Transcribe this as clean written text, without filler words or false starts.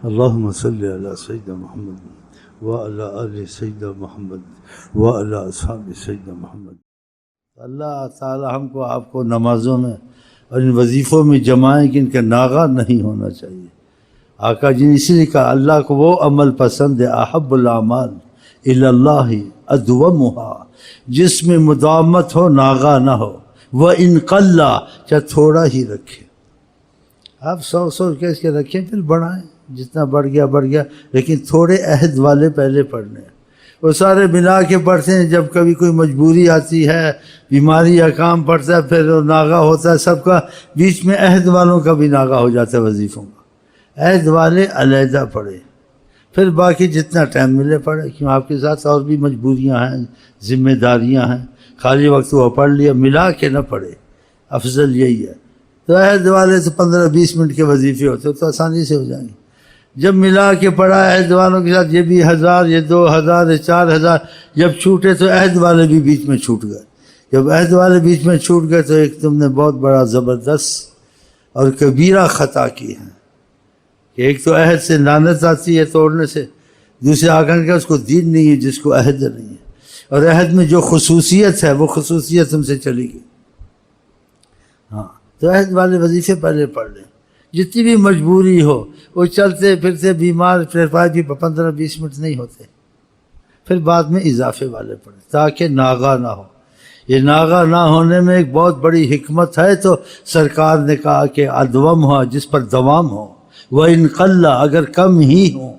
اللہم صلی علی سیدنا محمد وعلی آل سیدنا محمد وعلی اصحاب سیدنا محمد۔ اللہ تعالی ہم کو آپ کو نمازوں میں اور ان وظیفوں میں جمائیں کہ ان کا ناغہ نہیں ہونا چاہیے۔ آقا جی نے اسی لیے کہا اللہ کو وہ عمل پسند ہے احب الاعمال الی اللہ ادومھا، جس میں مداومت ہو ناغہ نہ ہو، وَإِن قَلَّ چاہے تھوڑا ہی رکھے۔ آپ سو کے اس کے رکھیں پھر بڑھائیں، جتنا بڑھ گیا لیکن تھوڑے عہد والے پہلے پڑھنے ہیں۔ وہ سارے ملا کے پڑھتے ہیں، جب کبھی کوئی مجبوری آتی ہے، بیماری یا کام پڑتا ہے، پھر وہ ناغہ ہوتا ہے سب کا، بیچ میں عہد والوں کا بھی ناغہ ہو جاتا ہے وظیفوں کا۔ عہد والے علیحدہ پڑھے، پھر باقی جتنا ٹائم ملے پڑھے، کیوں آپ کے ساتھ اور بھی مجبوریاں ہیں، ذمہ داریاں ہیں، خالی وقت وہ پڑھ لیا، ملا کے نہ پڑھے، افضل یہی ہے۔ تو عہد والے تو 15-20 منٹ کے وظیفے ہوتے تو آسانی سے ہو جائیں گے۔ جب ملا کے پڑھا عہد والوں کے ساتھ، یہ بھی 1000، یہ 2000، یہ 4000، جب چھوٹے تو عہد والے بھی بیچ میں چھوٹ گئے۔ جب عہد والے بیچ میں چھوٹ گئے تو ایک تم نے بہت بڑا زبردست اور کبیرہ خطا کی ہے کہ ایک تو عہد سے لعنت آتی ہے توڑنے سے، دوسرے آخر کا اس کو دین نہیں ہے جس کو عہد نہیں ہے، اور عہد میں جو خصوصیت ہے وہ خصوصیت تم سے چلی گئی۔ ہاں تو عہد والے وظیفے پہلے پڑھ لیں، جتنی بھی مجبوری ہو، وہ چلتے پھرتے بیمار پھر پائے بھی 15-20 منٹ نہیں ہوتے، پھر بعد میں اضافے والے پڑھیں تاکہ ناغہ نہ ہو۔ یہ ناغہ نہ ہونے میں ایک بہت بڑی حکمت ہے، تو سرکار نے کہا کہ ادوم ہو، جس پر دوام ہو، وَإِن قَلَّ اگر کم ہی ہوں،